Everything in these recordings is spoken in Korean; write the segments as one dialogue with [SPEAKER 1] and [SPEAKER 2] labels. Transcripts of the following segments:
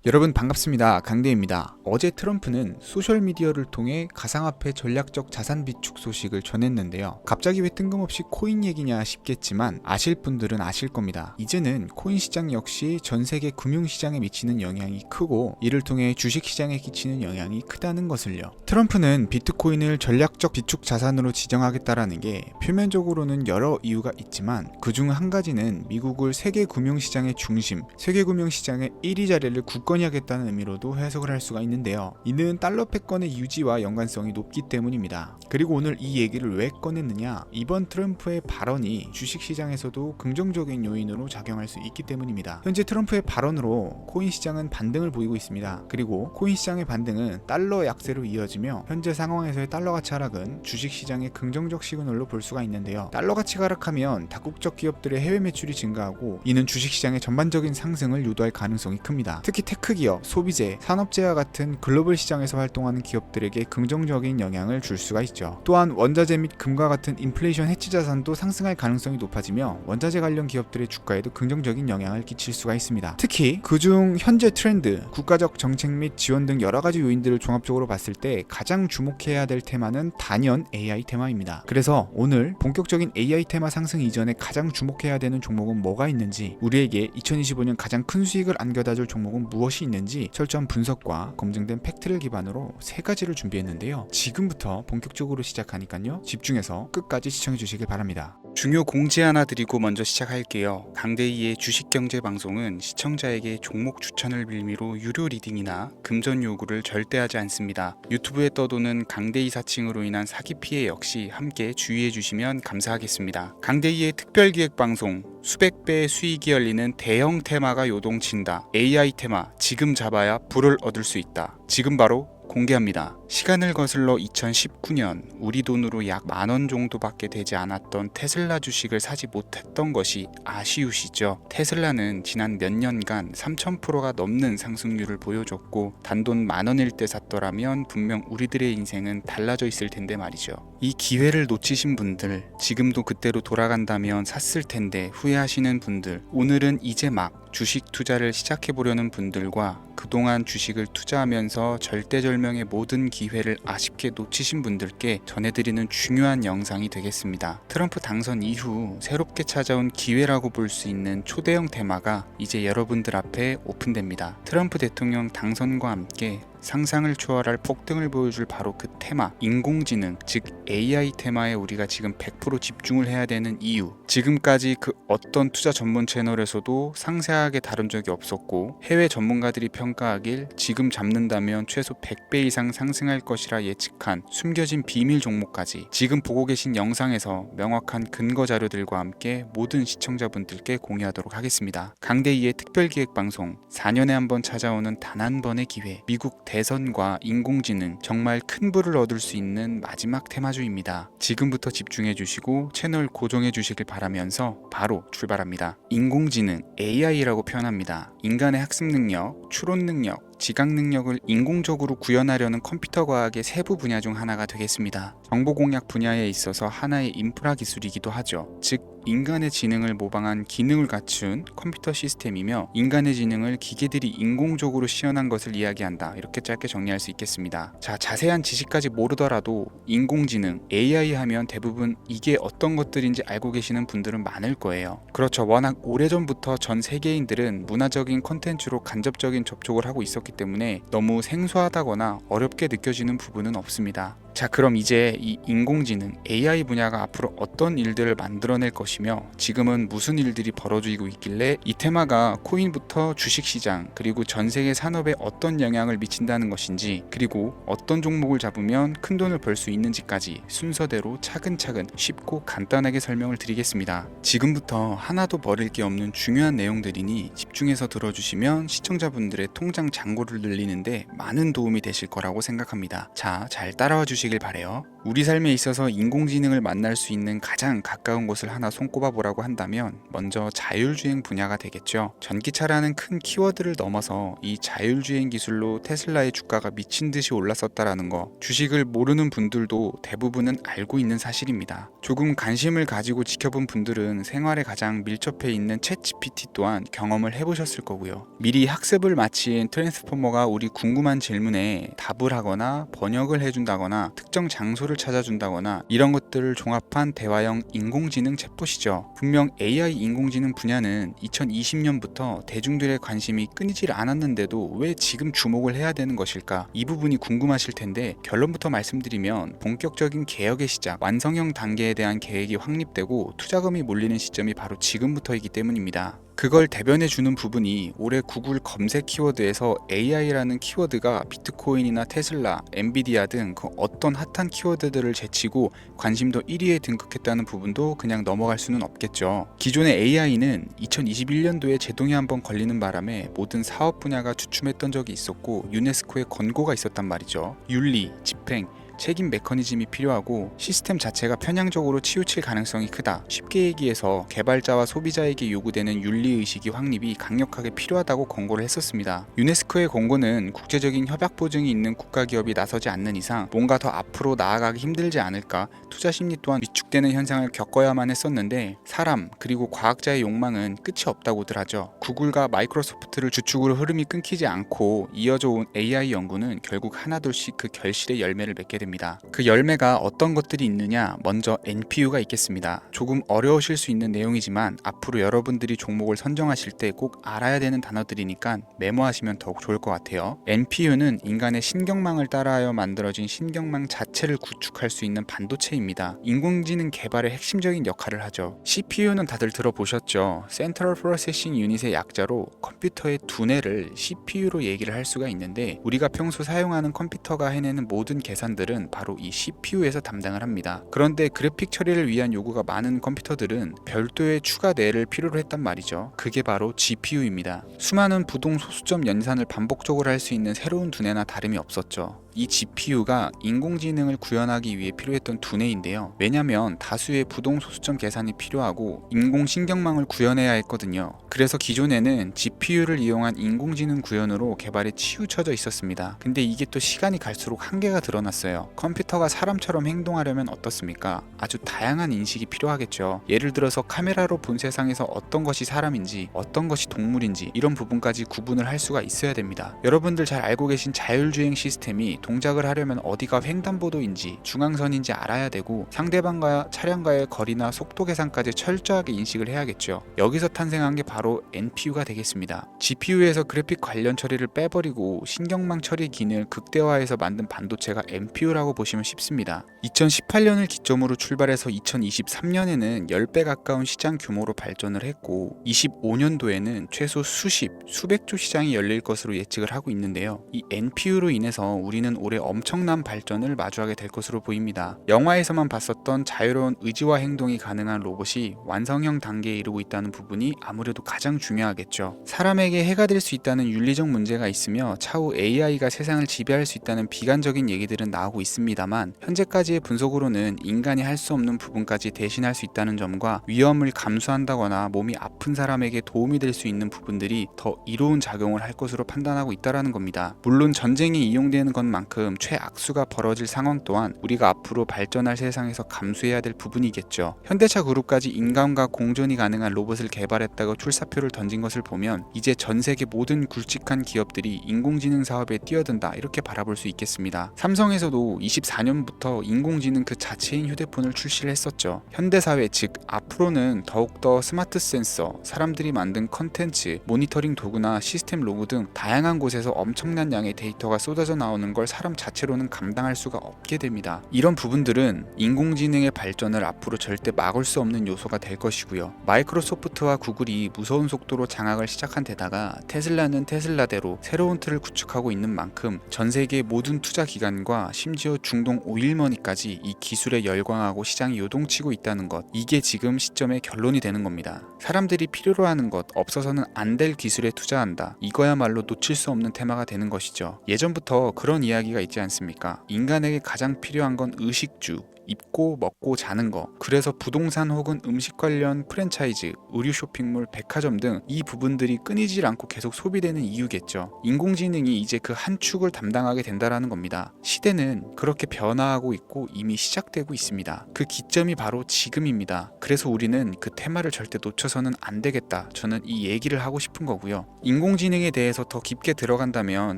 [SPEAKER 1] 여러분 반갑습니다. 강대입니다. 어제 트럼프는 소셜미디어를 통해 가상화폐 전략적 자산 비축 소식을 전했는데요. 갑자기 왜 뜬금없이 코인 얘기냐 싶겠지만 아실 분들은 아실 겁니다. 이제는 코인 시장 역시 전 세계 금융시장에 미치는 영향이 크고 이를 통해 주식시장에 끼치는 영향이 크다는 것을요. 트럼프는 비트코인을 전략적 비축 자산으로 지정하겠다라는 게 표면적으로는 여러 이유가 있지만 그중 한 가지는 미국을 세계 금융시장의 중심, 세계 금융시장의 1위 자리를 굳건히 하겠다는 의미로도 해석을 할 수가 있는데요. 이는 달러 패권의 유지와 연관성이 높기 때문입니다. 그리고 오늘 이 얘기를 왜 꺼냈느냐? 이번 트럼프의 발언이 주식시장에서도 긍정적인 요인으로 작용할 수 있기 때문입니다. 현재 트럼프의 발언으로 코인 시장은 반등을 보이고 있습니다. 그리고 코인 시장의 반등은 달러 약세로 이어지며 현재 상황에서의 달러 가치 하락은 주식시장의 긍정적 시그널로 볼 수가 있는데요. 달러 가치가 하락하면 다국적 기업들의 해외 매출이 증가하고 이는 주식시장의 전반적인 상승을 유도할 가능성이 큽니다. 특히 테크 기업, 소비재, 산업재와 같은 글로벌 시장에서 활동하는 기업들에게 긍정적인 영향을 줄 수가 있죠. 또한 원자재 및 금과 같은 인플레이션 해치 자산도 상승할 가능성이 높아지며 원자재 관련 기업들의 주가에도 긍정적인 영향을 끼칠 수가 있습니다. 특히 그중 현재 트렌드, 국가적 정책 및 지원 등 여러 가지 요인들을 종합적으로 봤을 때 가장 주목해야 될 테마는 단연 AI 테마입니다. 그래서 오늘 본격적인 AI 테마 상승 이전에 가장 주목해야 되는 종목은 뭐가 있는지, 우리에게 2025년 가장 큰 수익을 안겨다줄 종목은 무엇이 있는지 철저한 분석과 검증된 팩트를 기반으로 세 가지를 준비했는데요. 지금부터 본격적으로 시작하니까요. 집중해서 끝까지 시청해 주시길 바랍니다.
[SPEAKER 2] 중요 공지 하나 드리고 먼저 시작할게요. 강대희의 주식경제 방송은 시청자에게 종목 추천을 빌미로 유료 리딩이나 금전 요구를 절대 하지 않습니다. 유튜브에 떠도는 강대희 사칭으로 인한 사기 피해 역시 함께 주의해 주시면 감사하겠습니다. 강대희의 특별기획 방송, 수백 배의 수익이 열리는 대형 테마가 요동친다. AI 테마 지금 잡아야 불을 얻을 수 있다. 지금 바로 공개합니다. 시간을 거슬러 2019년 우리 돈으로 약 10,000원 정도밖에 되지 않았던 테슬라 주식을 사지 못했던 것이 아쉬우시죠? 테슬라는 지난 몇 년간 3000%가 넘는 상승률을 보여줬고 단돈 10,000원일 때 샀더라면 분명 우리들의 인생은 달라져 있을 텐데 말이죠. 이 기회를 놓치신 분들, 지금도 그때로 돌아간다면 샀을 텐데 후회하시는 분들, 오늘은 이제 막 주식 투자를 시작해보려는 분들과 그동안 주식을 투자하면서 절대절명의 모든 기회를 아쉽게 놓치신 분들께 전해드리는 중요한 영상이 되겠습니다. 트럼프 당선 이후 새롭게 찾아온 기회라고 볼 수 있는 초대형 테마가 이제 여러분들 앞에 오픈됩니다. 트럼프 대통령 당선과 함께 상상을 초월할 폭등을 보여줄 바로 그 테마, 인공지능, 즉 AI 테마에 우리가 지금 100% 집중을 해야 되는 이유, 지금까지 그 어떤 투자 전문 채널에서도 상세하게 다룬 적이 없었고 해외 전문가들이 평가하길 지금 잡는다면 최소 100배 이상 상승할 것이라 예측한 숨겨진 비밀 종목까지 지금 보고 계신 영상에서 명확한 근거 자료들과 함께 모든 시청자분들께 공유하도록 하겠습니다. 강대희의 특별기획방송, 4년에 한 번 찾아오는 단 한 번의 기회, 미국 대선과 인공지능, 정말 큰 부를 얻을 수 있는 마지막 테마주입니다. 지금부터 집중해 주시고 채널 고정해 주시길 바라면서 바로 출발합니다. 인공지능, AI라고 표현합니다. 인간의 학습 능력, 추론 능력, 지각 능력을 인공적으로 구현하려는 컴퓨터 과학의 세부 분야 중 하나가 되겠습니다. 정보 공약 분야에 있어서 하나의 인프라 기술이기도 하죠. 즉 인간의 지능을 모방한 기능을 갖춘 컴퓨터 시스템이며 인간의 지능을 기계들이 인공적으로 시연한 것을 이야기한다. 이렇게 짧게 정리할 수 있겠습니다. 자, 자세한 지식까지 모르더라도 인공지능, AI 하면 대부분 이게 어떤 것들인지 알고 계시는 분들은 많을 거예요. 그렇죠. 워낙 오래전부터 전 세계인들은 문화적인 콘텐츠로 간접적인 접촉을 하고 있었기 때문에 너무 생소하다거나 어렵게 느껴지는 부분은 없습니다. 자, 그럼 이제 이 인공지능, AI 분야가 앞으로 어떤 일들을 만들어낼 것이며 지금은 무슨 일들이 벌어지고 있길래 이 테마가 코인부터 주식시장 그리고 전 세계 산업에 어떤 영향을 미친다는 것인지, 그리고 어떤 종목을 잡으면 큰 돈을 벌 수 있는지까지 순서대로 차근차근 쉽고 간단하게 설명을 드리겠습니다. 지금부터 하나도 버릴 게 없는 중요한 내용들이니 집중해서 들어주시면 시청자분들의 통장 잔고를 늘리는데 많은 도움이 되실 거라고 생각합니다. 자, 잘 따라와 주시기 보시길 바래요. 우리 삶에 있어서 인공지능을 만날 수 있는 가장 가까운 곳을 하나 손꼽아 보라고 한다면 먼저 자율주행 분야가 되겠죠. 전기차라는 큰 키워드를 넘어서 이 자율주행 기술로 테슬라의 주가가 미친 듯이 올랐었다라는 거, 주식을 모르는 분들도 대부분은 알고 있는 사실입니다. 조금 관심을 가지고 지켜본 분들은 생활에 가장 밀접해 있는 챗GPT 또한 경험을 해보셨을 거고요. 미리 학습을 마친 트랜스포머가 우리 궁금한 질문에 답을 하거나 번역을 해준다거나 특정 장소를 찾아준다거나 이런 것들을 종합한 대화형 인공지능 챗봇이죠. 분명 AI 인공지능 분야는 2020년부터 대중들의 관심이 끊이질 않았는데도 왜 지금 주목을 해야 되는 것일까? 이 부분이 궁금하실 텐데 결론부터 말씀드리면 본격적인 개혁의 시작, 완성형 단계에 대한 계획이 확립되고 투자금이 몰리는 시점이 바로 지금부터이기 때문입니다. 그걸 대변해주는 부분이 올해 구글 검색 키워드에서 AI라는 키워드가 비트코인이나 테슬라, 엔비디아 등 그 어떤 핫한 키워드들을 제치고 관심도 1위에 등극했다는 부분도 그냥 넘어갈 수는 없겠죠. 기존의 AI는 2021년도에 제동이 한번 걸리는 바람에 모든 사업 분야가 주춤했던 적이 있었고 유네스코의 권고가 있었단 말이죠. 윤리, 집행, 책임 메커니즘이 필요하고 시스템 자체가 편향적으로 치우칠 가능성이 크다. 쉽게 얘기해서 개발자와 소비자에게 요구되는 윤리의식이 확립이 강력하게 필요하다고 권고를 했었습니다. 유네스코의 권고는 국제적인 협약 보증이 있는 국가기업이 나서지 않는 이상 뭔가 더 앞으로 나아가기 힘들지 않을까, 투자 심리 또한 위축되는 현상을 겪어야만 했었는데 사람 그리고 과학자의 욕망은 끝이 없다고들 하죠. 구글과 마이크로소프트를 주축으로 흐름이 끊기지 않고 이어져 온 AI 연구는 결국 하나둘씩 그 결실의 열매를 맺게 됩니다. 그 열매가 어떤 것들이 있느냐, 먼저 NPU가 있겠습니다. 조금 어려우실 수 있는 내용이지만 앞으로 여러분들이 종목을 선정하실 때 꼭 알아야 되는 단어들이니까 메모하시면 더욱 좋을 것 같아요. NPU는 인간의 신경망을 따라하여 만들어진 신경망 자체를 구축할 수 있는 반도체입니다. 인공지능 개발의 핵심적인 역할을 하죠. CPU는 다들 들어보셨죠? Central Processing Unit의 약자로 컴퓨터의 두뇌를 CPU로 얘기를 할 수가 있는데 우리가 평소 사용하는 컴퓨터가 해내는 모든 계산들은 바로 이 CPU에서 담당을 합니다. 그런데 그래픽 처리를 위한 요구가 많은 컴퓨터들은 별도의 추가 뇌를 필요로 했단 말이죠. 그게 바로 GPU입니다. 수많은 부동 소수점 연산을 반복적으로 할 수 있는 새로운 두뇌나 다름이 없었죠. 이 GPU가 인공지능을 구현하기 위해 필요했던 두뇌인데요. 왜냐면 다수의 부동 소수점 계산이 필요하고 인공신경망을 구현해야 했거든요. 그래서 기존에는 GPU를 이용한 인공지능 구현으로 개발에 치우쳐져 있었습니다. 근데 이게 또 시간이 갈수록 한계가 드러났어요. 컴퓨터가 사람처럼 행동하려면 어떻습니까? 아주 다양한 인식이 필요하겠죠. 예를 들어서 카메라로 본 세상에서 어떤 것이 사람인지 어떤 것이 동물인지 이런 부분까지 구분을 할 수가 있어야 됩니다. 여러분들 잘 알고 계신 자율주행 시스템이 동작을 하려면 어디가 횡단보도인지 중앙선인지 알아야 되고 상대방과 차량과의 거리나 속도 계산까지 철저하게 인식을 해야겠죠. 여기서 탄생한 게 바로 NPU가 되겠습니다. GPU에서 그래픽 관련 처리를 빼버리고 신경망 처리 기능을 극대화해서 만든 반도체가 NPU라고 보시면 쉽습니다. 2018년을 기점으로 출발해서 2023년에는 10배 가까운 시장 규모로 발전을 했고 25년도에는 최소 수백조 시장이 열릴 것으로 예측을 하고 있는데요. 이 NPU로 인해서 우리는 올해 엄청난 발전을 마주하게 될 것으로 보입니다. 영화에서만 봤었던 자유로운 의지와 행동이 가능한 로봇이 완성형 단계에 이르고 있다는 부분이 아무래도 가장 중요하겠죠. 사람에게 해가 될 수 있다는 윤리적 문제가 있으며 차후 AI가 세상을 지배할 수 있다는 비관적인 얘기들은 나오고 있습니다만 현재까지의 분석으로는 인간이 할 수 없는 부분까지 대신할 수 있다는 점과 위험을 감수한다거나 몸이 아픈 사람에게 도움이 될 수 있는 부분들이 더 이로운 작용을 할 것으로 판단하고 있다는 겁니다. 물론 전쟁에 이용되는 것만큼 최악수가 벌어질 상황 또한 우리가 앞으로 발전할 세상에서 감수해야 될 부분이겠죠. 현대차 그룹까지 인간과 공존이 가능한 로봇을 개발했다고 출사표를 던진 것을 보면 이제 전 세계 모든 굵직한 기업들이 인공지능 사업에 뛰어든다 이렇게 바라볼 수 있겠습니다. 삼성에서도 24년부터 인공지능 그 자체인 휴대폰을 출시를 했었죠. 현대사회 즉 앞으로는 더욱더 스마트 센서, 사람들이 만든 컨텐츠, 모니터링 도구나 시스템 로그 등 다양한 곳에서 엄청난 양의 데이터가 쏟아져 나오는 걸 사람 자체로는 감당할 수가 없게 됩니다. 이런 부분들은 인공지능의 발전을 앞으로 절대 막을 수 없는 요소가 될 것이고요. 마이크로소프트와 구글이 무서운 속도로 장악을 시작한 데다가 테슬라는 테슬라대로 새로운 틀을 구축하고 있는 만큼 전 세계 모든 투자 기관과 심지어 중동 오일머니까지 이 기술에 열광하고 시장이 요동치고 있다는 것, 이게 지금 시점의 결론이 되는 겁니다. 사람들이 필요로 하는 것, 없어서는 안 될 기술에 투자한다. 이거야말로 놓칠 수 없는 테마가 되는 것이죠. 예전부터 그런 이야기 이야기가 있지 않습니까? 인간에게 가장 필요한 건 의식주, 입고 먹고 자는 거. 그래서 부동산 혹은 음식 관련 프랜차이즈, 의류 쇼핑몰, 백화점 등 이 부분들이 끊이질 않고 계속 소비되는 이유겠죠. 인공지능이 이제 그 한 축을 담당하게 된다라는 겁니다. 시대는 그렇게 변화하고 있고 이미 시작되고 있습니다. 그 기점이 바로 지금입니다. 그래서 우리는 그 테마를 절대 놓쳐서는 안 되겠다. 저는 이 얘기를 하고 싶은 거고요. 인공지능에 대해서 더 깊게 들어간다면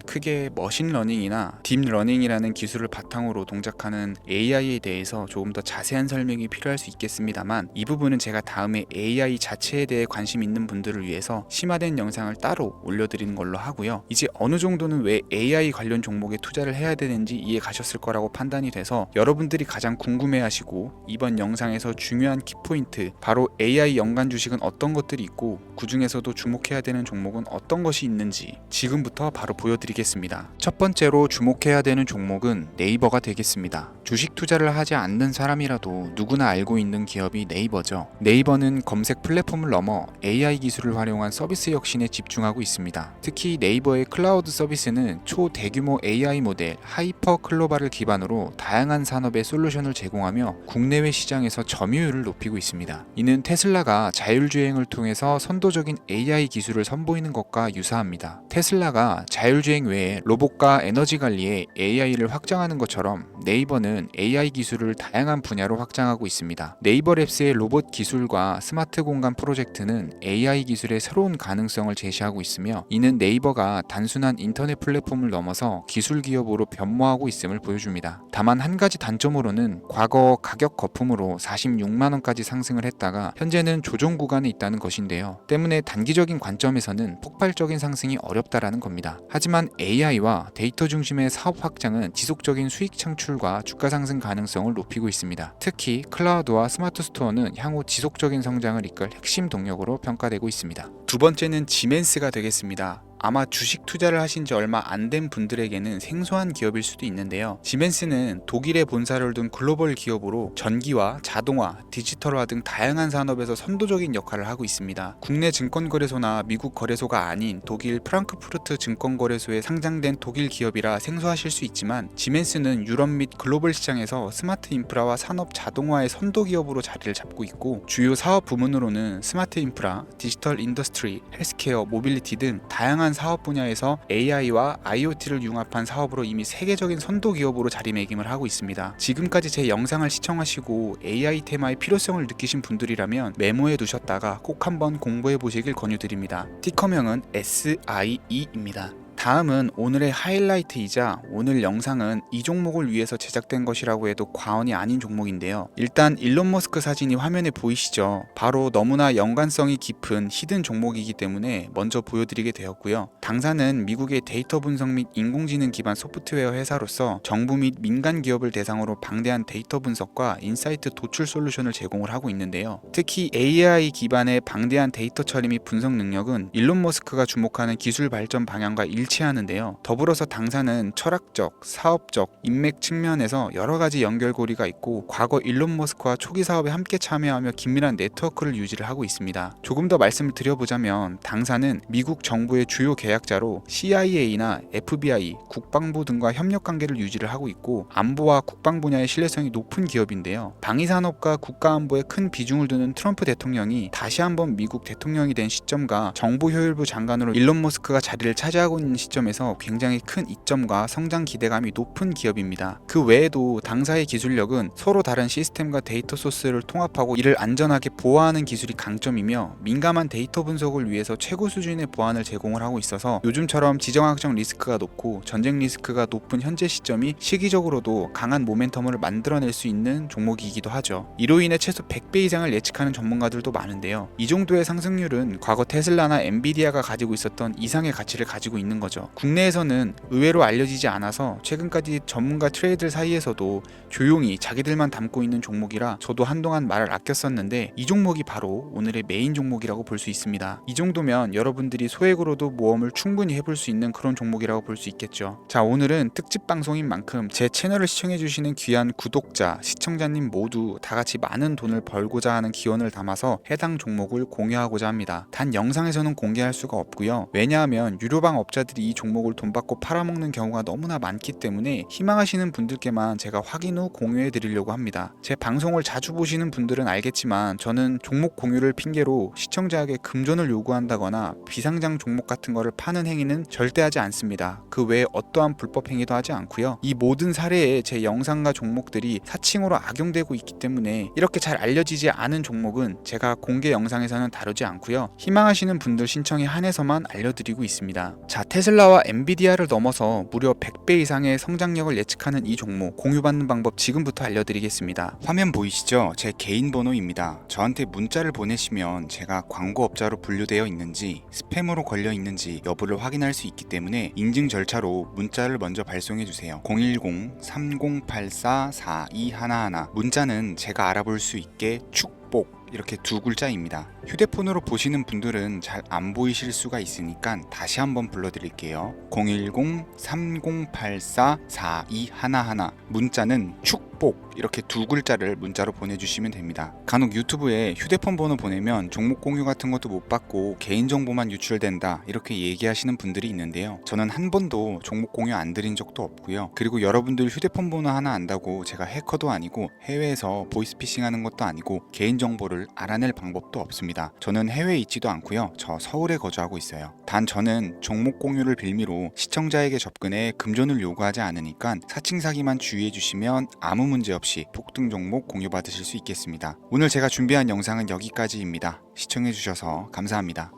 [SPEAKER 2] 크게 머신러닝이나 딥러닝이라는 기술을 바탕으로 동작하는 AI에 대해서 조금 더 자세한 설명이 필요할 수 있겠습니다만, 이 부분은 제가 다음에 AI 자체에 대해 관심 있는 분들을 위해서 심화된 영상을 따로 올려드리는 걸로 하고요. 이제 어느 정도는 왜 AI 관련 종목에 투자를 해야 되는지 이해 가셨을 거라고 판단이 돼서 여러분들이 가장 궁금해하시고 이번 영상에서 중요한 키포인트, 바로 AI 연관 주식은 어떤 것들이 있고 그 중에서도 주목해야 되는 종목은 어떤 것이 있는지 지금부터 바로 보여드리겠습니다. 첫 번째로 주목해야 되는 종목은 네이버가 되겠습니다. 주식 투자를 하지 않는 사람이라도 누구나 알고 있는 기업이 네이버죠. 네이버는 검색 플랫폼을 넘어 AI 기술을 활용한 서비스 혁신에 집중하고 있습니다. 특히 네이버의 클라우드 서비스는 초대규모 AI 모델 하이퍼 클로바를 기반으로 다양한 산업의 솔루션을 제공하며 국내외 시장에서 점유율을 높이고 있습니다. 이는 테슬라가 자율주행을 통해서 선도적인 AI 기술을 선보이는 것과 유사합니다. 테슬라가 자율주행 외에 로봇과 에너지 관리에 AI를 확장하는 것처럼 네이버는 AI 기술을 다양한 분야로 확장하고 있습니다. 네이버 랩스의 로봇 기술과 스마트 공간 프로젝트는 AI 기술의 새로운 가능성을 제시하고 있으며, 이는 네이버가 단순한 인터넷 플랫폼을 넘어서 기술 기업으로 변모하고 있음을 보여줍니다. 다만 한 가지 단점으로는 과거 가격 거품으로 46만 원까지 상승을 했다가 현재는 조정 구간에 있다는 것인데요. 때문에 단기적인 관점에서는 폭발적인 상승이 어렵다라는 겁니다. 하지만 AI와 데이터 중심의 사업 확장은 지속적인 수익 창출과 주가 상승 가능성을 높이고 있습니다. 특히 클라우드와 스마트 스토어는 향후 지속적인 성장을 이끌 핵심 동력으로 평가되고 있습니다. 두 번째는 지멘스가 되겠습니다. 아마 주식 투자를 하신 지 얼마 안 된 분들에게는 생소한 기업일 수도 있는데요. 지멘스는 독일에 본사를 둔 글로벌 기업으로 전기와 자동화, 디지털화 등 다양한 산업에서 선도적인 역할을 하고 있습니다. 국내 증권거래소나 미국 거래소가 아닌 독일 프랑크푸르트 증권거래소에 상장된 독일 기업이라 생소하실 수 있지만, 지멘스는 유럽 및 글로벌 시장에서 스마트 인프라와 산업 자동화의 선도 기업으로 자리를 잡고 있고, 주요 사업 부문으로는 스마트 인프라, 디지털 인더스트리, 헬스케어, 모빌리티 등 다양한 사업 분야에서 AI와 IoT를 융합한 사업으로 이미 세계적인 선도 기업으로 자리매김을 하고 있습니다. 지금까지 제 영상을 시청하시고 AI 테마의 필요성을 느끼신 분들이라면 메모해 두셨다가 꼭 한번 공부해 보시길 권유드립니다. 티커명은 SIE입니다. 다음은 오늘의 하이라이트이자 오늘 영상은 이 종목을 위해서 제작된 것이라고 해도 과언이 아닌 종목인데요. 일단 일론 머스크 사진이 화면에 보이시죠? 바로 너무나 연관성이 깊은 히든 종목이기 때문에 먼저 보여드리게 되었고요. 당사는 미국의 데이터 분석 및 인공지능 기반 소프트웨어 회사로서 정부 및 민간 기업을 대상으로 방대한 데이터 분석과 인사이트 도출 솔루션을 제공을 하고 있는데요. 특히 AI 기반의 방대한 데이터 처리 및 분석 능력은 일론 머스크가 주목하는 기술 발전 방향과 일치하는데요. 더불어서 당사는 철학적, 사업적, 인맥 측면에서 여러 가지 연결고리가 있고 과거 일론 머스크와 초기 사업에 함께 참여하며 긴밀한 네트워크를 유지를 하고 있습니다. 조금 더 말씀을 드려보자면 당사는 미국 정부의 주요 계약자로 CIA나 FBI, 국방부 등과 협력 관계를 유지를 하고 있고 안보와 국방 분야의 신뢰성이 높은 기업인데요. 방위산업과 국가안보에 큰 비중을 두는 트럼프 대통령이 다시 한번 미국 대통령이 된 시점과 정보효율부 장관으로 일론 머스크가 자리를 차지하고 있는 시점에서 굉장히 큰 이점과 성장 기대감이 높은 기업입니다. 그 외에도 당사의 기술력은 서로 다른 시스템과 데이터 소스를 통합하고 이를 안전하게 보호하는 기술이 강점이며 민감한 데이터 분석을 위해서 최고 수준의 보안을 제공을 하고 있어서 요즘처럼 지정학적 리스크가 높고 전쟁 리스크가 높은 현재 시점이 시기적으로도 강한 모멘텀을 만들어낼 수 있는 종목이기도 하죠. 이로 인해 최소 100배 이상을 예측하는 전문가들도 많은데요. 이 정도의 상승률은 과거 테슬라나 엔비디아가 가지고 있었던 이상의 가치를 가지고 있는 거죠. 국내에서는 의외로 알려지지 않아서 최근까지 전문가 트레이더 사이에서도 조용히 자기들만 담고 있는 종목이라 저도 한동안 말을 아꼈었는데 이 종목이 바로 오늘의 메인 종목이라고 볼 수 있습니다. 이 정도면 여러분들이 소액으로도 모험을 충분히 해볼 수 있는 그런 종목이라고 볼 수 있겠죠. 자, 오늘은 특집 방송인 만큼 제 채널을 시청해주시는 귀한 구독자, 시청자님 모두 다같이 많은 돈을 벌고자 하는 기원을 담아서 해당 종목을 공유하고자 합니다. 단 영상에서는 공개할 수가 없고요. 왜냐하면 유료방 업자들이
[SPEAKER 1] 사람들이 이 종목을 돈 받고 팔아먹는 경우가 너무나 많기 때문에 희망하시는 분들께만 제가 확인 후 공유해 드리려고 합니다. 제 방송을 자주 보시는 분들은 알겠지만 저는 종목 공유를 핑계로 시청자에게 금전을 요구한다거나 비상장 종목 같은 거를 파는 행위는 절대 하지 않습니다. 그 외에 어떠한 불법 행위도 하지 않고요. 이 모든 사례에 제 영상과 종목들이 사칭으로 악용되고 있기 때문에 이렇게 잘 알려지지 않은 종목은 제가 공개 영상에서는 다루지 않고요. 희망하시는 분들 신청에 한해서만 알려드리고 있습니다. 자, 테슬라와 엔비디아를 넘어서 무려 100배 이상의 성장력을 예측하는 이 종목 공유받는 방법 지금부터 알려드리겠습니다.
[SPEAKER 2] 화면 보이시죠? 제 개인 번호입니다. 저한테 문자를 보내시면 제가 광고업자로 분류되어 있는지 스팸으로 걸려 있는지 여부를 확인할 수 있기 때문에 인증 절차로 문자를 먼저 발송해 주세요. 010-3084-4211 문자는 제가 알아볼 수 있게 축복 이렇게 두 글자입니다. 휴대폰으로 보시는 분들은 잘 안 보이실 수가 있으니까 다시 한번 불러드릴게요. 010-3084-4211 문자는 축복 이렇게 두 글자를 문자로 보내주시면 됩니다. 간혹 유튜브에 휴대폰 번호 보내면 종목 공유 같은 것도 못 받고 개인정보만 유출된다 이렇게 얘기하시는 분들이 있는데요. 저는 한 번도 종목 공유 안 드린 적도 없고요. 그리고 여러분들 휴대폰 번호 하나 안다고 제가 해커도 아니고 해외에서 보이스피싱 하는 것도 아니고 개인정보를 알아낼 방법도 없습니다. 저는 해외에 있지도 않고요. 저 서울에 거주하고 있어요. 단 저는 종목 공유를 빌미로 시청자에게 접근해 금전을 요구하지 않으니까 사칭 사기만 주의해 주시면 아무 문제 없이 폭등 종목 공유 받으실 수 있겠습니다. 오늘 제가 준비한 영상은 여기까지입니다. 시청해 주셔서 감사합니다.